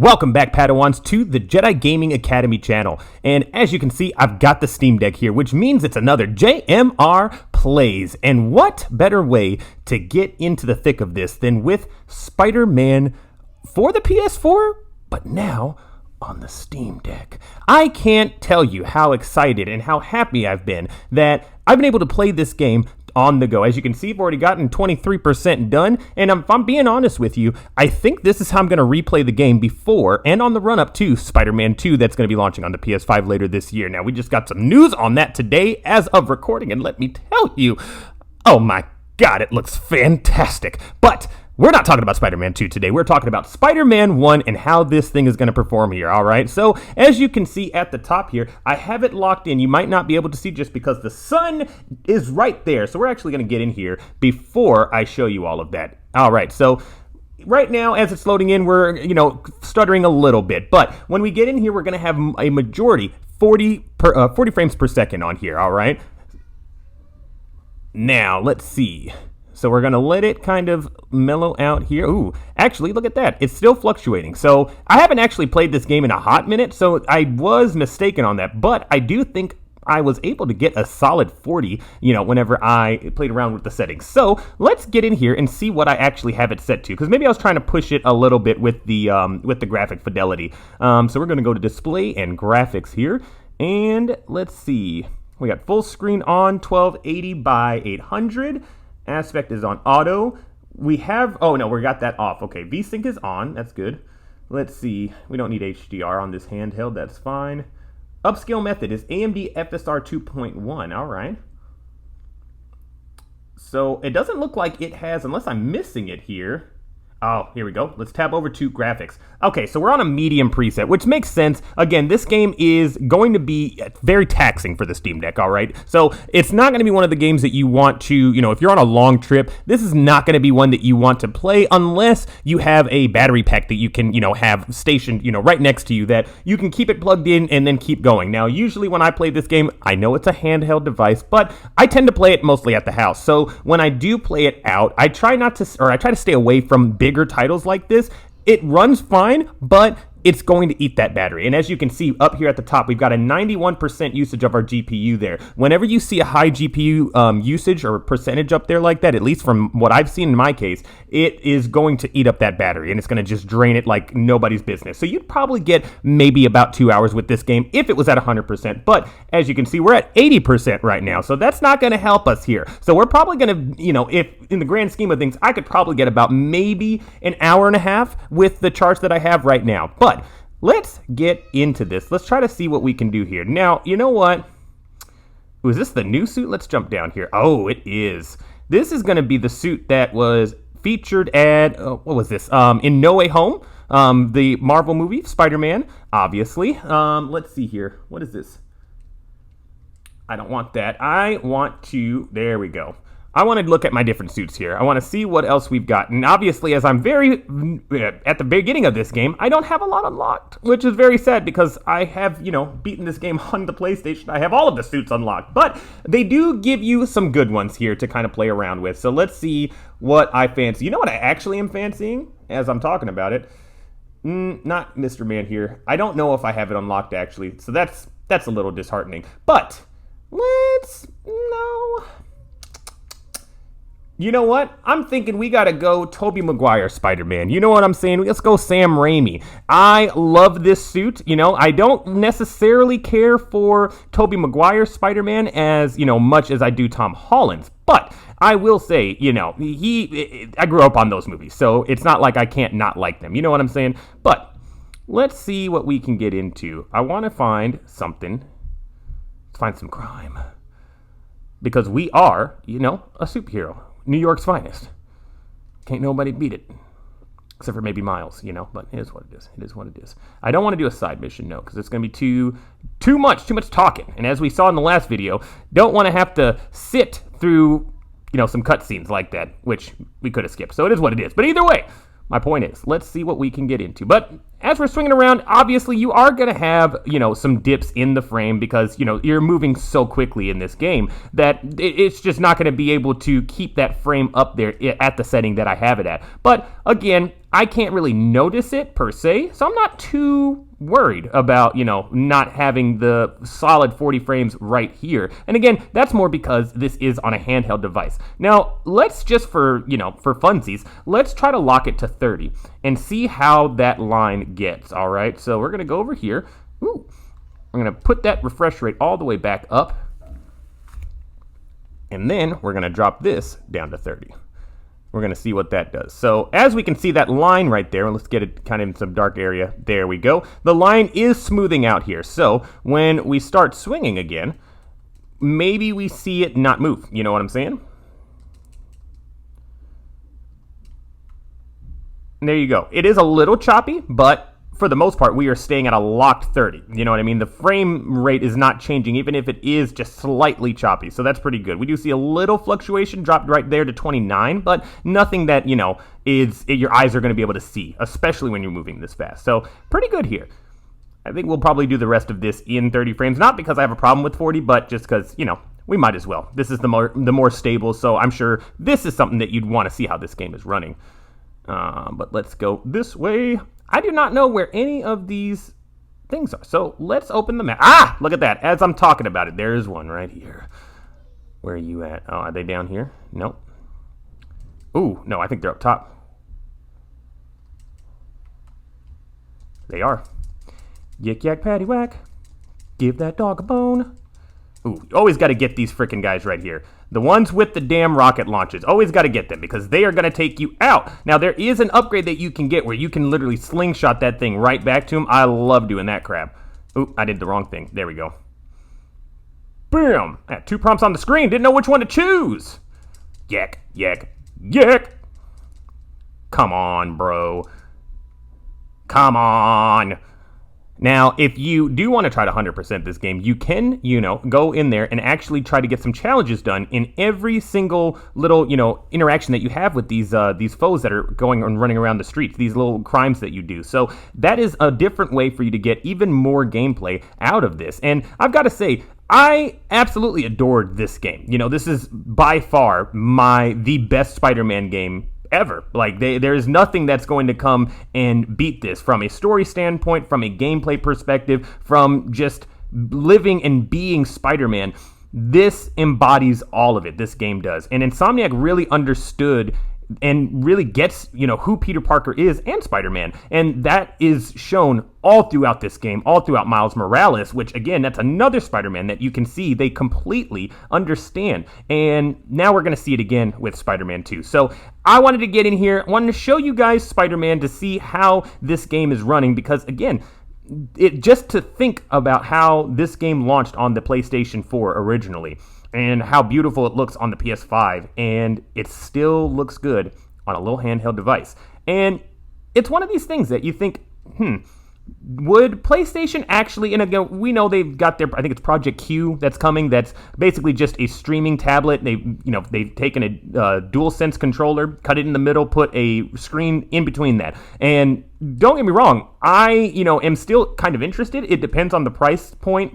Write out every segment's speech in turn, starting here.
Welcome back, Padawans, to the Jedi Gaming Academy channel. And as you can see, I've got the Steam Deck here, which means it's another JMR Plays. And what better way to get into the thick of this than with Spider-Man for the PS4, but now on the Steam Deck. I can't tell you how excited and how happy I've been that I've been able to play this game on the go. As you can see, I've already gotten 23% done, and if I'm being honest with you, I think this is how I'm going to replay the game before and on the run-up to Spider-Man 2 that's going to be launching on the PS5 later this year. Now, we just got some news on that today as of recording, and let me tell you, oh my God, it looks fantastic. But we're not talking about Spider-Man 2 today. We're talking about Spider-Man 1 and how this thing is going to perform here, all right? So, as you can see at the top here, I have it locked in. You might not be able to see just because the sun is right there. So, we're actually going to get in here before I show you all of that. All right, so right now, as it's loading in, we're, stuttering a little bit. But when we get in here, we're going to have a majority, 40 frames per second on here, all right? Now, let's see. So we're going to let it kind of mellow out here. Ooh, actually, look at that. It's still fluctuating. So I haven't actually played this game in a hot minute, so I was mistaken on that. But I do think I was able to get a solid 40, whenever I played around with the settings. So let's get in here and see what I actually have it set to, because maybe I was trying to push it a little bit with the graphic fidelity. So we're going to go to display and graphics here. And let's see. We got full screen on, 1280 by 800. Aspect is on auto. We have, oh no, we got that off. Okay, VSync is on, that's good. Let's see, we don't need HDR on this handheld, that's fine. Upscale method is AMD FSR 2.1, all right. So it doesn't look like it has, unless I'm missing it here. Oh, here we go. Let's tab over to graphics. Okay, so we're on a medium preset, which makes sense. Again, this game is going to be very taxing for the Steam Deck, all right? So it's not going to be one of the games that you want to, if you're on a long trip, this is not going to be one that you want to play unless you have a battery pack that you can, have stationed, right next to you that you can keep it plugged in and then keep going. Now, usually when I play this game, I know it's a handheld device, but I tend to play it mostly at the house. So when I do play it out, I try to stay away from bigger titles like this. It runs fine, but it's going to eat that battery. And as you can see up here at the top, we've got a 91% usage of our GPU there. Whenever you see a high GPU usage or percentage up there like that, at least from what I've seen in my case, it is going to eat up that battery and it's going to just drain it like nobody's business. So you'd probably get maybe about 2 hours with this game if it was at 100%. But as you can see, we're at 80% right now. So that's not going to help us here. So we're probably going to, if in the grand scheme of things, I could probably get about maybe an hour and a half with the charge that I have right now. But let's get into this. Let's try to see what we can do here. Now, you know what? Ooh, is this the new suit? Let's jump down here. Oh, it is. This is going to be the suit that was featured at, what was this? In No Way Home, the Marvel movie, Spider-Man, obviously. Let's see here. What is this? I don't want that. I want to, there we go. I want to look at my different suits here. I want to see what else we've got. And obviously, as I'm at the beginning of this game, I don't have a lot unlocked, which is very sad because I have, beaten this game on the PlayStation. I have all of the suits unlocked, but they do give you some good ones here to kind of play around with. So let's see what I fancy. You know what I actually am fancying as I'm talking about it? Not Mr. Man here. I don't know if I have it unlocked actually. So that's a little disheartening, but no. You know what? I'm thinking we gotta go Tobey Maguire Spider-Man. You know what I'm saying? Let's go Sam Raimi. I love this suit. I don't necessarily care for Tobey Maguire Spider-Man as, much as I do Tom Holland's. But I will say, I grew up on those movies, so it's not like I can't not like them. You know what I'm saying? But let's see what we can get into. I want to find something. Let's find some crime. Because we are, a superhero. New York's finest. Can't nobody beat it. Except for maybe Miles, but it is what it is. It is what it is. I don't want to do a side mission, no, because it's going to be too much talking. And as we saw in the last video, don't want to have to sit through, some cutscenes like that, which we could have skipped. So it is what it is. But either way, my point is, let's see what we can get into. But as we're swinging around, obviously you are going to have, some dips in the frame because, you're moving so quickly in this game that it's just not going to be able to keep that frame up there at the setting that I have it at. But again, I can't really notice it per se, so I'm not too worried about, not having the solid 40 frames right here. And again, that's more because this is on a handheld device. Now, let's just for funsies, let's try to lock it to 30 and see how that line gets, all right? So we're going to go over here. Ooh, I'm going to put that refresh rate all the way back up. And then we're going to drop this down to 30. We're going to see what that does. So as we can see that line right there, let's get it kind of in some dark area. There we go. The line is smoothing out here. So when we start swinging again, maybe we see it not move. You know what I'm saying? And there you go. It is a little choppy, but for the most part, we are staying at a locked 30. You know what I mean? The frame rate is not changing, even if it is just slightly choppy. So that's pretty good. We do see a little fluctuation dropped right there to 29, but nothing that, is your eyes are going to be able to see, especially when you're moving this fast. So pretty good here. I think we'll probably do the rest of this in 30 frames, not because I have a problem with 40, but just because, we might as well. This is the more stable, so I'm sure this is something that you'd want to see how this game is running. But let's go this way. I do not know where any of these things are. So let's open the map. Ah, look at that. As I'm talking about it, there is one right here. Where are you at? Oh, are they down here? Nope. Ooh, no, I think they're up top. They are. Yik yak patty whack. Give that dog a bone. Ooh, you always got to get these freaking guys right here. The ones with the damn rocket launches. Always got to get them because they are going to take you out. Now, there is an upgrade that you can get where you can literally slingshot that thing right back to him. I love doing that crap. Ooh, I did the wrong thing. There we go. Bam! I had 2 prompts on the screen. Didn't know which one to choose. Yak, yak, yak. Come on, bro. Come on. Now, if you do want to try to 100% this game, you can, go in there and actually try to get some challenges done in every single little, interaction that you have with these foes that are going and running around the streets, these little crimes that you do. So that is a different way for you to get even more gameplay out of this. And I've got to say, I absolutely adored this game. This is by far the best Spider-Man game ever. Like, there is nothing that's going to come and beat this from a story standpoint, from a gameplay perspective, from just living and being Spider-Man. This embodies all of it. This game does. And Insomniac really understood and really gets, who Peter Parker is and Spider-Man. And that is shown all throughout this game, all throughout Miles Morales, which, again, that's another Spider-Man that you can see they completely understand. And now we're going to see it again with Spider-Man 2. So I wanted to get in here, wanted to show you guys Spider-Man to see how this game is running because, again, just to think about how this game launched on the PlayStation 4 originally, and how beautiful it looks on the PS5, and it still looks good on a little handheld device. And it's one of these things that you think, would PlayStation actually, and again, we know they've got their, I think it's Project Q that's coming, that's basically just a streaming tablet. They've taken a DualSense controller, cut it in the middle, put a screen in between that. And don't get me wrong, I, am still kind of interested. It depends on the price point,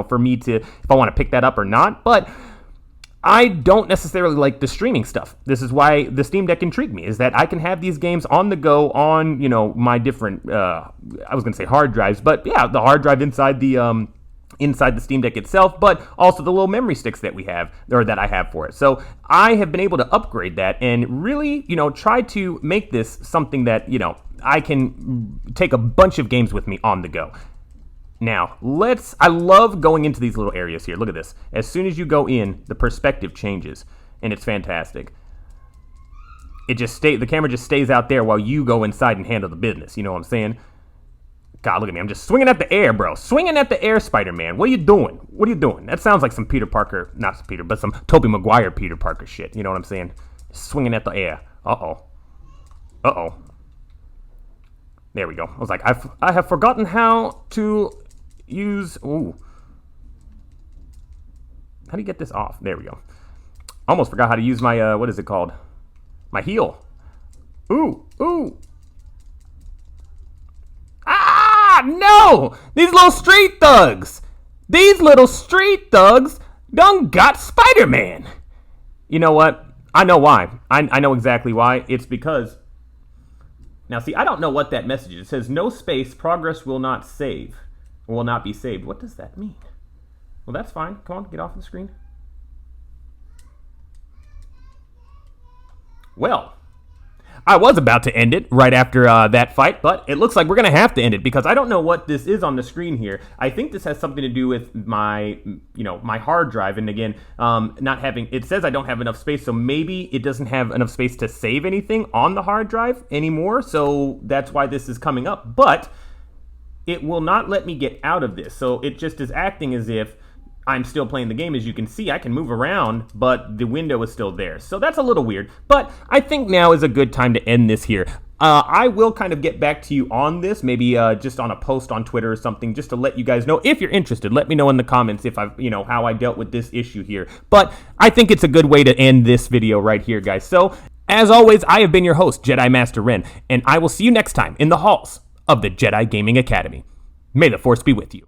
for me to, if I want to pick that up or not. But I don't necessarily like the streaming stuff. This is why the Steam Deck intrigued me, is that I can have these games on the go on, my different, I was going to say hard drives, but yeah, the hard drive inside the Steam Deck itself, but also the little memory sticks that we have, or that I have for it. So I have been able to upgrade that and really, try to make this something that, I can take a bunch of games with me on the go. Now, I love going into these little areas here. Look at this. As soon as you go in, the perspective changes, and it's fantastic. The camera just stays out there while you go inside and handle the business. You know what I'm saying? God, look at me. I'm just swinging at the air, bro. Swinging at the air, Spider-Man. What are you doing? What are you doing? That sounds like some Peter Parker, not Peter, but some Tobey Maguire Peter Parker shit. You know what I'm saying? Swinging at the air. Uh-oh. Uh-oh. There we go. I was like, I have forgotten how to use... Ooh. How do you get this off? There we go. Almost forgot how to use my, what is it called? My heel. Ooh, ooh. No! These little street thugs! These little street thugs done got Spider-Man! You know what? I know why. I know exactly why. It's because... Now, see, I don't know what that message is. It says, no space, progress will not save. Or will not be saved. What does that mean? Well, that's fine. Come on, get off the screen. Well, I was about to end it right after that fight, but it looks like we're going to have to end it because I don't know what this is on the screen here. I think this has something to do with my, my hard drive. And again, not having, it says I don't have enough space, so maybe it doesn't have enough space to save anything on the hard drive anymore. So that's why this is coming up, but it will not let me get out of this. So it just is acting as if I'm still playing the game. As you can see, I can move around, but the window is still there. So that's a little weird, but I think now is a good time to end this here. I will kind of get back to you on this, maybe just on a post on Twitter or something, just to let you guys know if you're interested. Let me know in the comments if I've, how I dealt with this issue here. But I think it's a good way to end this video right here, guys. So, as always, I have been your host, Jedi Master Ren, and I will see you next time in the halls of the Jedi Gaming Academy. May the Force be with you.